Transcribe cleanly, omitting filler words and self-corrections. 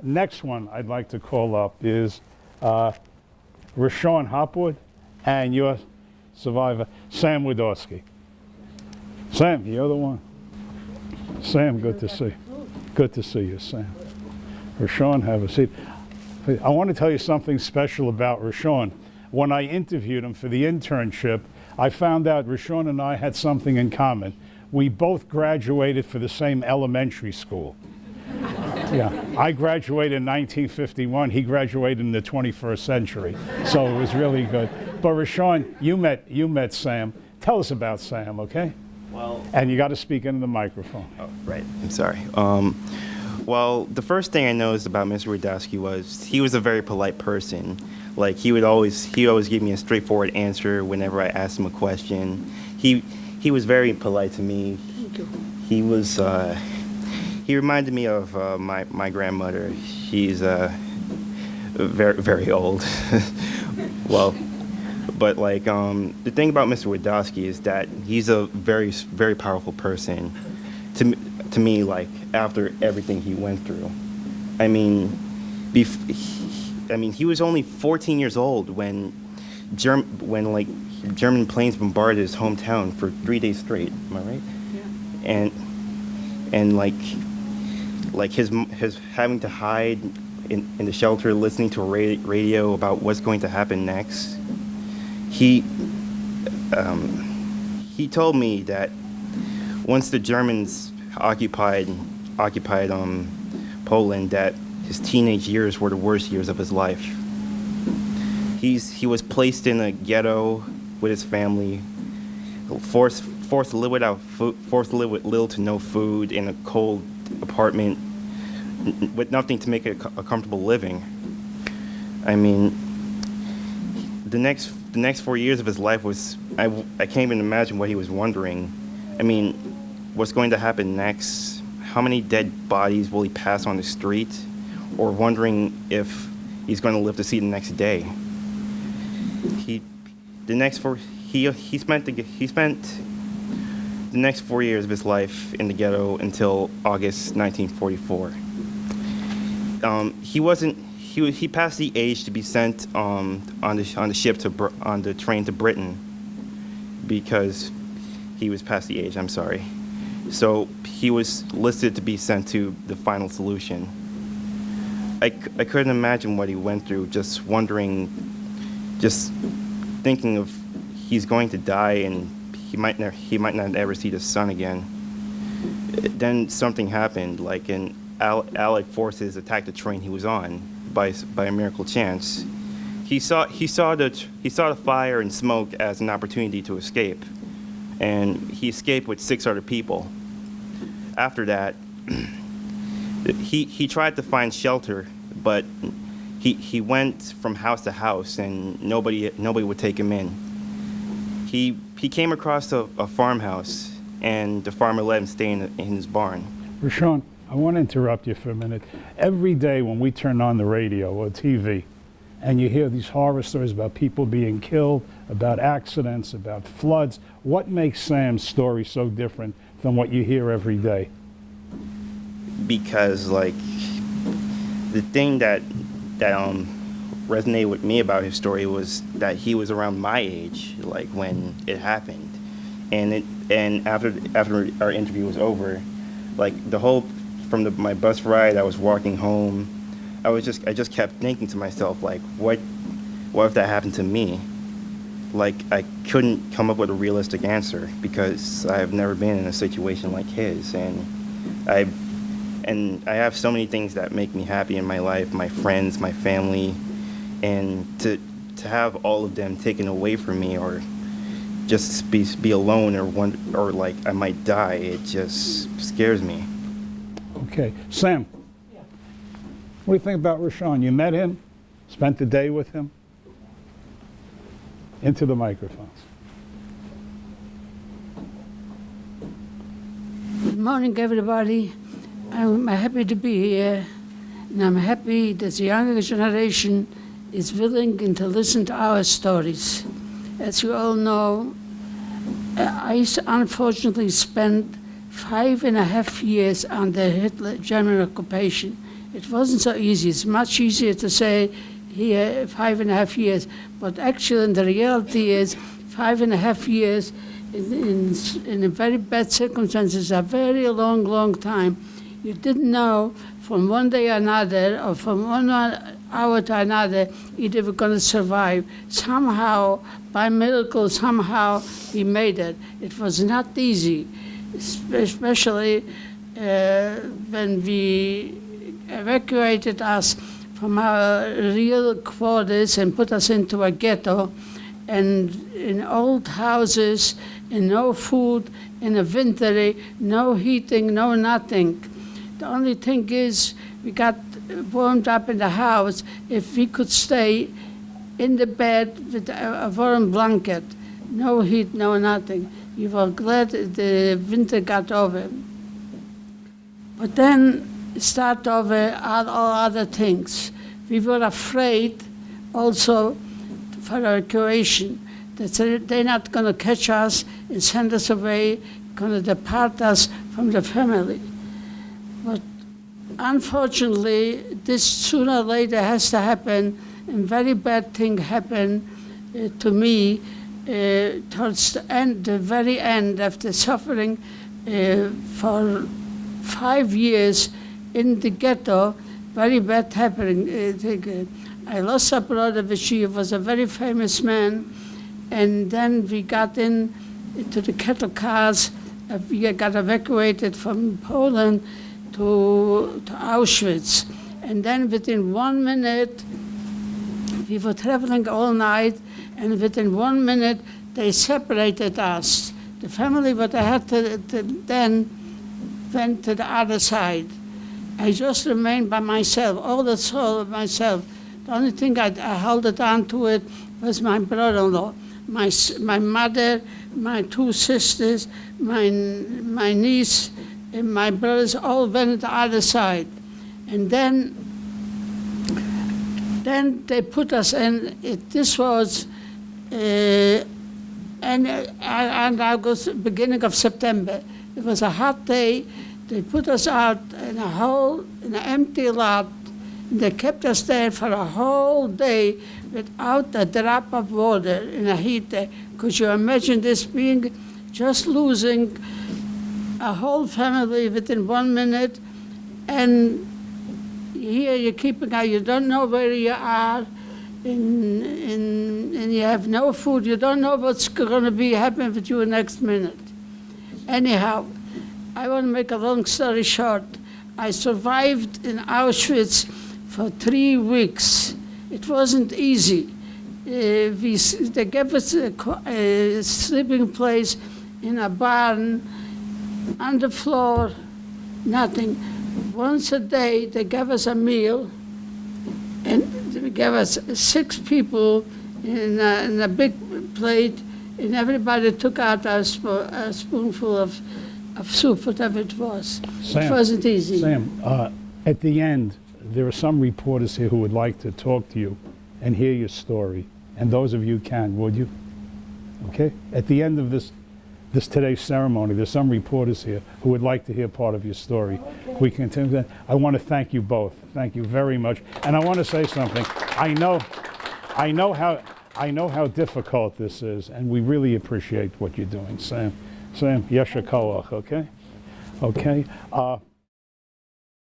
Next one I'd like to call up is Rashawn Hopwood and your survivor, Sam Widawsky. Sam, you're the one. Sam, good to see you. Good to see you, Sam. Rashawn, have a seat. I want to tell you something special about Rashawn. When I interviewed him for the internship, I found out Rashawn and I had something in common. We both graduated for the same elementary school. Yeah, I graduated in 1951. He graduated in the 21st century, so it was really good. But Rashawn, you met Sam. Tell us about Sam, okay? Well, and you got to speak into the microphone. Oh, right. I'm sorry. Well, the first thing I noticed about Mr. Widawsky was he was a very polite person. Like he always give me a straightforward answer whenever I asked him a question. He was very polite to me. He was. He reminded me of my grandmother. She's very, very old. Well, but like the thing about Mr. Widawsky is that he's a very, very powerful person. To me, like after everything he went through, I mean, he was only 14 years old when German planes bombarded his hometown for 3 days straight. Am I right? Yeah. And like his having to hide in the shelter, listening to a radio about what's going to happen next. He told me that once the Germans occupied Poland, that his teenage years were the worst years of his life. He was placed in a ghetto with his family, forced to live with little to no food in a cold apartment with nothing to make it a comfortable living. I mean, the next 4 years of his life was, I can't even imagine what he was wondering. I mean, what's going to happen next? How many dead bodies will he pass on the street? Or wondering if he's going to live to see the next day. He spent the next 4 years of his life in the ghetto until August 1944. He passed the age to be sent on the train to Britain because he was past the age. I'm sorry. So he was listed to be sent to the final solution. I couldn't imagine what he went through, just thinking of he's going to die and he might not ever see the sun again. Then something happened, like an Allied forces attacked the train he was on by a miracle chance. He saw the fire and smoke as an opportunity to escape, and he escaped with 6 other people. After that, he tried to find shelter, but he went from house to house and nobody would take him in. He came across a farmhouse, and the farmer let him stay in his barn. Rashawn, I want to interrupt you for a minute. Every day when we turn on the radio or TV, and you hear these horror stories about people being killed, about accidents, about floods, what makes Sam's story so different than what you hear every day? Because like the thing that resonated with me about his story was that he was around my age, like when it happened, and after our interview was over, like my bus ride, I was walking home, I just kept thinking to myself, like, what if that happened to me? Like, I couldn't come up with a realistic answer because I've never been in a situation like his, and I have so many things that make me happy in my life, my friends, my family, and to have all of them taken away from me, or just be alone, or like I might die, it just scares me. Okay, Sam. Yeah. What do you think about Rashawn? You met him, spent the day with him. Into the microphones. Good morning, everybody. I'm happy to be here, and I'm happy that the younger generation is willing to listen to our stories. As you all know, I unfortunately spent 5.5 years under Hitler German occupation It wasn't so easy. It's much easier to say here 5.5 years, but actually, the reality is 5.5 years in very bad circumstances, a very long, long time. You didn't know from one day to another, or from 1 hour to another, either were going to survive. Somehow, by miracle, somehow we made it. It was not easy, especially when we evacuated us from our real quarters and put us into a ghetto, and in old houses, and no food, in a winter, no heating, no nothing. The only thing is, we got warmed up in the house if we could stay in the bed with a warm blanket. No heat, no nothing. We were glad the winter got over. But then start over all other things. We were afraid also for evacuation, that they're not going to catch us and send us away, going to depart us from the family. But unfortunately, this sooner or later has to happen, and very bad thing happened to me towards the very end after suffering for 5 years in the ghetto. Very bad happening. I lost a brother, which he was a very famous man, and then we got in to the cattle cars. We got evacuated from Poland to Auschwitz, and then within 1 minute, we were traveling all night, and within 1 minute they separated us. The family, what I had to then went to the other side. I just remained by myself, all the soul of myself. The only thing I held it on to it was my brother-in-law, my mother, my 2 sisters, my niece, and my brothers all went to the other side. And then they put us in, this was in August, beginning of September. It was a hot day. They put us out in a hole, in an empty lot. They kept us there for a whole day without a drop of water in a heat day. Could you imagine this being, just losing a whole family within 1 minute? And here you're keeping out, you don't know where you are, and you have no food. You don't know what's going to be happening with you next minute. Anyhow, I want to make a long story short. I survived in Auschwitz for 3 weeks. It wasn't easy. They gave us a sleeping place in a barn, on the floor, nothing. Once a day, they gave us a meal, and they gave us 6 people in a big plate, and everybody took out a spoonful of soup, whatever it was. Sam, it wasn't easy. Sam, at the end, there are some reporters here who would like to talk to you and hear your story, and those of you can, would you? Okay? At the end of this today's ceremony, there's some reporters here who would like to hear part of your story. Okay. We continue that. I want to thank you both. Thank you very much. And I want to say something. I know how difficult this is, and we really appreciate what you're doing, Sam. Sam, yesha koach, okay? Okay.